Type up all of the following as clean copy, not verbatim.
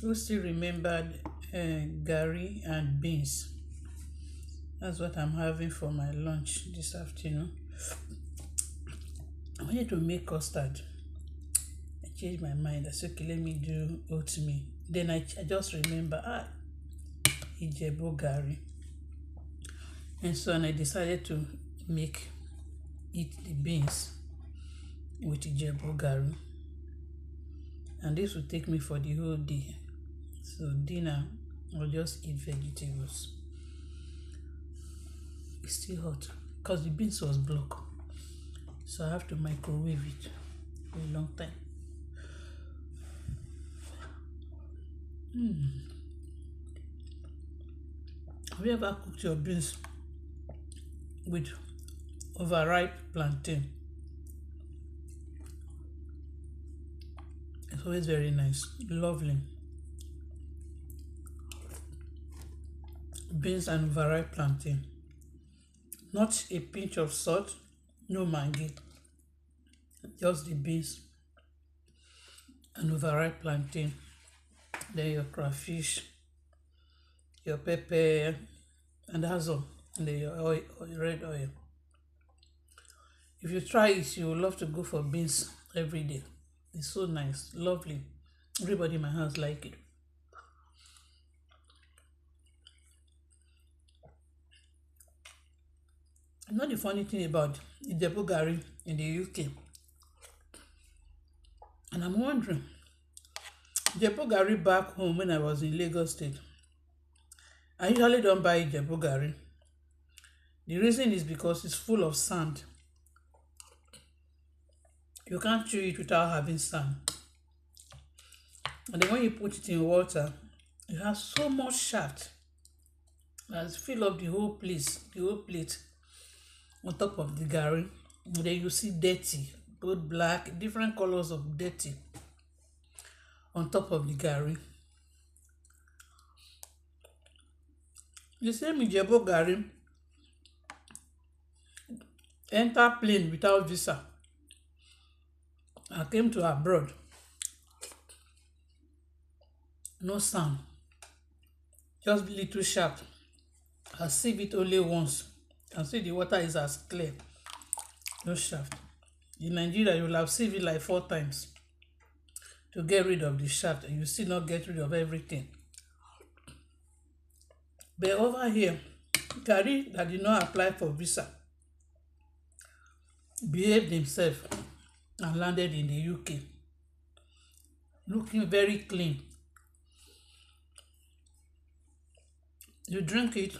Who still remembered Garri and beans? That's what I'm having for my lunch this afternoon. I wanted to make custard. I changed my mind. I said, okay, let me do oatmeal. Then I just remember, IME-EBUH Garri. And so I decided to eat the beans with IME-EBUH Garri. And this will take me for the whole day. So dinner, I'll just eat vegetables. It's still hot because the beans was blocked. So I have to microwave it for a long time. Have you ever cooked your beans with overripe plantain? It's always very nice, lovely. Beans and overripe plantain. Not a pinch of salt, no Maggi. Just the beans and overripe plantain. Then your crayfish, your pepper, and that's all. And then your oil, red oil. If you try it, you will love to go for beans every day. It's so nice, lovely. Everybody in my house like it. You know the funny thing about IME-EBUH Garri in the UK? And I'm wondering, IME-EBUH Garri back home when I was in Lagos State, I usually don't buy IME-EBUH Garri. The reason is because it's full of sand. You can't chew it without having sand. And then when you put it in water, it has so much shaft that fill up the whole place, the whole plate on top of the Garri. And then you see dirty, both black, different colors of dirty on top of the Garri. The same IME-EBUH Garri enter plane without visa. I came to abroad. No sound. Just little shaft. I sieve it only once. And see the water is as clear. No shaft. In Nigeria, you will have sieved it like 4 times to get rid of the shaft, and you still not get rid of everything. But over here, Garri that did not apply for visa behaved himself and landed in the UK, looking very clean. You drink it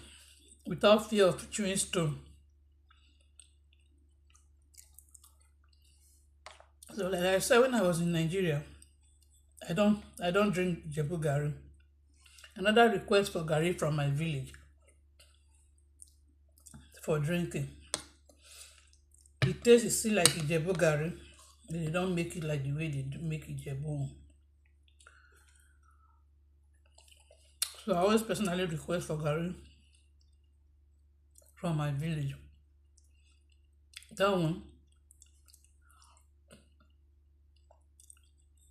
without fear of chewing stone. So like I said, when I was in Nigeria, I don't drink IME-EBUH Garri. Another request for Garri from my village for drinking. The taste is still like IME-EBUH Garri. They don't make it like the way they make IME-EBUH. So I always personally request for Garri from my village. That one,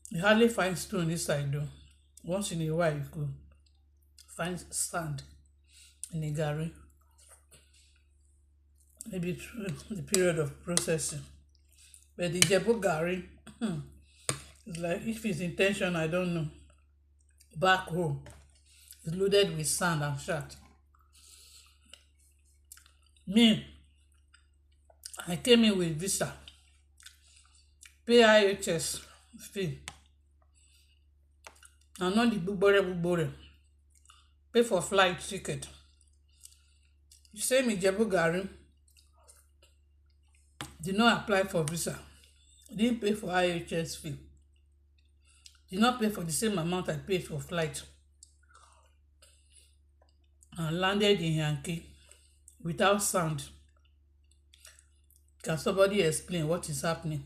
you hardly find stone inside though. Once in a while you could find sand in the Garri. Maybe through the period of processing. But the IME-EBUH Garri, it's like, if it's intention, I don't know. Back home, it's loaded with sand and shaft. Me, I came in with visa, pay IHS fee, and not the bugbore, pay for flight ticket. You say IME-EBUH Garri did not apply for visa, didn't pay for IHS fee, did not pay for the same amount I paid for flight, and landed in Yankee without sound. Can somebody explain what is happening?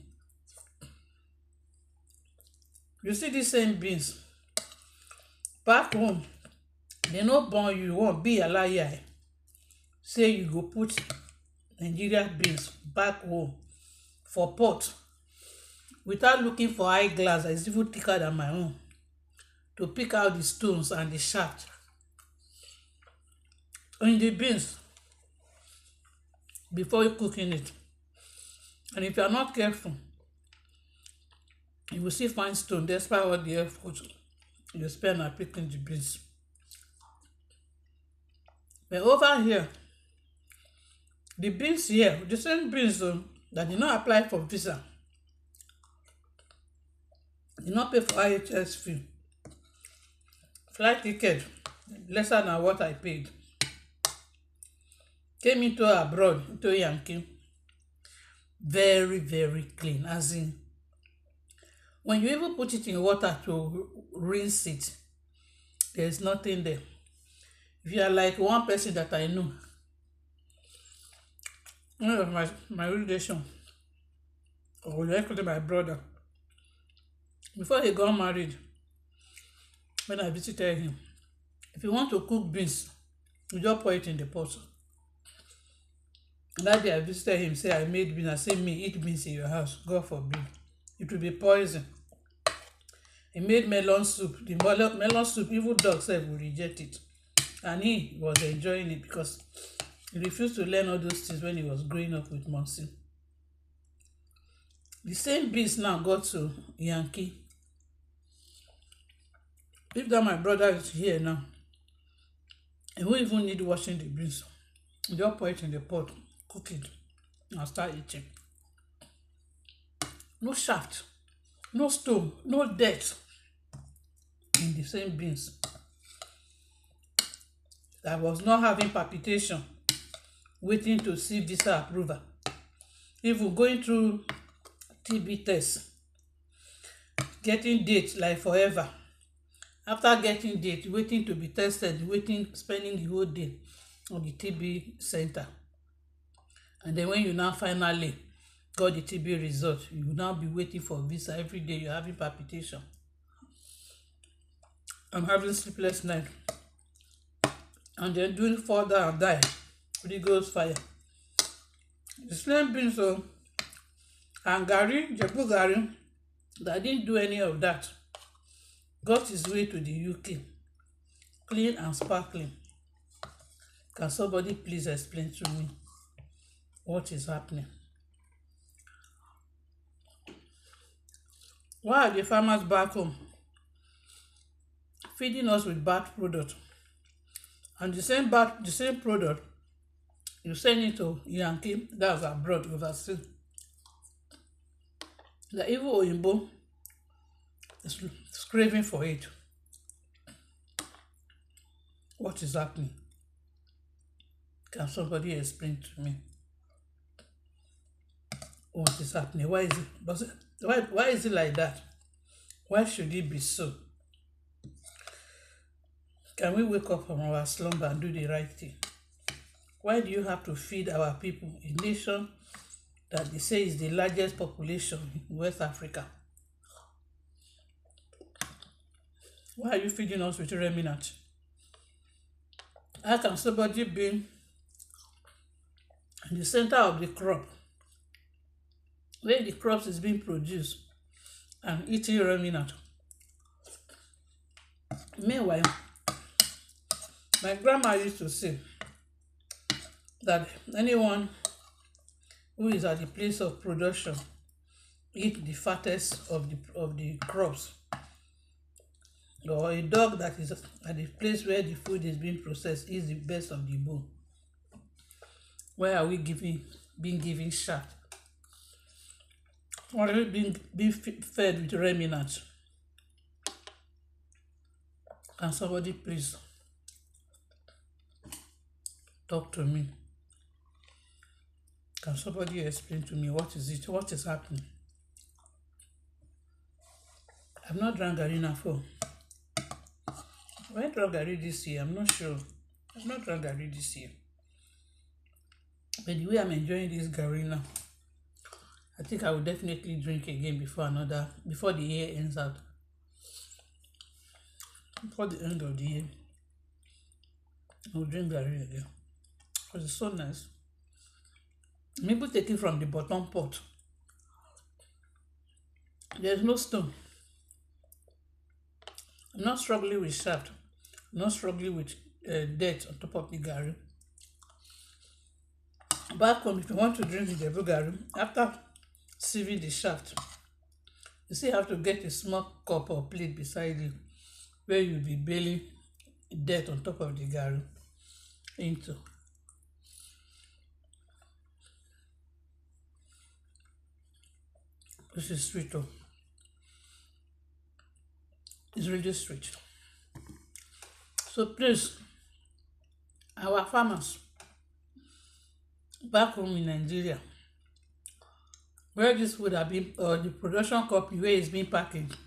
You see these same beans back home, they no born you won't be a liar. Say you go put Nigeria beans back home for pot without looking for eyeglass that is even thicker than my own. to pick out the stones and the shaft in the beans before cooking it. And if you are not careful, you will still find stone despite all the effort you spend on picking the beans. But over here, the beans here, the same beans that did not apply for visa, did not pay for IHS fee, flight ticket lesser than what I paid, came into abroad, into Yankee, very, very clean. As in, when you even put it in water to rinse it, there's nothing there. If you are like one person that I know, one of my relation, or actually my brother, before he got married, when I visited him, if you want to cook beans, you just pour it in the pot. That day I visited him, say I made beans. I say, me eat beans in your house, God forbid. It will be poison. He made melon soup. The melon soup, even dogs will reject it. And he was enjoying it because he refused to learn all those things when he was growing up with Monsi. The same beans now got to Yankee. If that my brother is here now, he won't even need washing the beans. Just pour it in the pot, cook it, and start eating. No shaft, no stone, no dirt in the same beans. I was not having palpitation, waiting to see visa approval. Even going through TB tests, getting dates like forever. After getting date, waiting to be tested, spending the whole day on the TB center. And then when you now finally got the TB result, you will now be waiting for visa every day. You're having palpitation. I'm having sleepless night. And then doing further and die. Holy Ghost fire. The same beans and Garri, Garri, that didn't do any of that, got his way to the UK, clean and sparkling. Can somebody please explain to me what is happening? Why are the farmers back home feeding us with bad product? And the same product, you send it to Yankee, that's abroad, overseas. The evil Oyinbo is craving for it. What is happening? Can somebody explain to me what is happening? Why is it like that? Why should it be so? Can we wake up from our slumber and do the right thing? Why do you have to feed our people, a nation that they say is the largest population in West Africa? Why are you feeding us with remnant? How can somebody be in the center of the crop, where the crops is being produced, and eating remnant? Meanwhile, my grandma used to say that anyone who is at the place of production eat the fattest of the crops. Or a dog that is at the place where the food is being processed is the best of the bone. Why are we being given shaft? Why are we being fed with remnants? Can somebody please talk to me? Can somebody explain to me what is it? What is happening? I've not drank Garri now for. Have I drank Garri this year? I'm not sure. I've not drank Garri this year. But the way I'm enjoying this Garri now, I think I will definitely drink again before the year ends out. Before the end of the year, I will drink Garri again. Because it's so nice. Maybe take it from the bottom pot. There's no stone. I'm not struggling with shaft. I'm not struggling with dirt on top of the Garri. Back home, if you want to drink the IME-EBUH Garri, after sieving the shaft, you still have to get a small cup or plate beside you where you'll be bailing dirt on top of the Garri into. This is sweet though. It's really sweet. So please, our farmers back home in Nigeria, where this food have been, or the production company where it's being packaged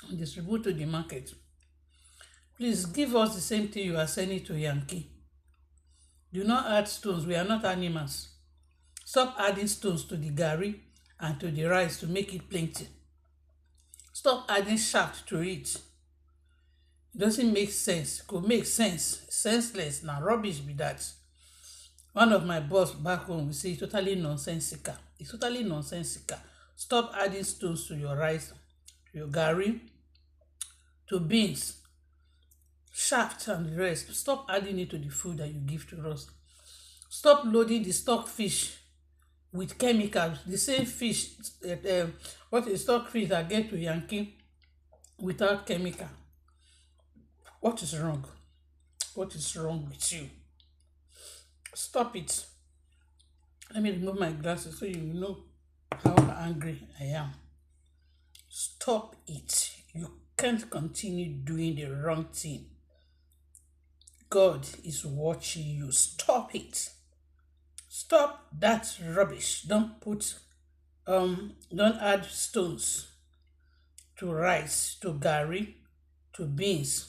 and distributed to the market, please give us the same thing you are sending to Yankee. Do not add stones. We are not animals. Stop adding stones to the Garri and to the rice to make it plenty. Stop adding shaft to it. It doesn't make sense. It could make sense. Senseless. Now rubbish be that. One of my boss back home will say it's totally nonsensical. It's totally nonsensical. Stop adding stones to your rice, to your Garri, to beans, shaft and the rest. Stop adding it to the food that you give to us. Stop loading the stock fish with chemicals. The same fish, what is stock fish that get to Yankee without chemical. What is wrong? What is wrong with you? Stop it. Let me remove my glasses so you know how angry I am. Stop it. You can't continue doing the wrong thing. God is watching you. Stop it. Stop that rubbish. Don't add stones to rice, to Garri, to beans.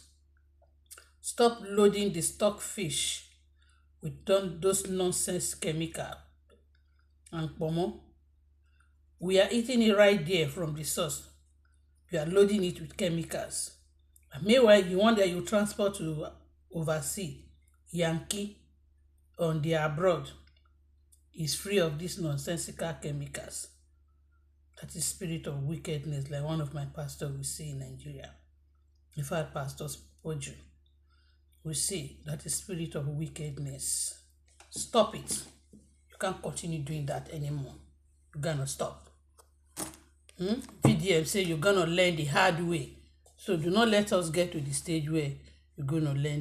Stop loading the stock fish with those nonsense chemical and pomo. We are eating it right there from the source. You are loading it with chemicals. And meanwhile, the one that you transport to overseas, Yankee, on the abroad, is free of these nonsensical chemicals. That is spirit of wickedness, like one of my pastors will say in Nigeria. In fact, pastors Poju will say that is spirit of wickedness. Stop it. You can't continue doing that anymore. You're gonna stop. VDM say you're gonna learn the hard way. So do not let us get to the stage where you're gonna learn the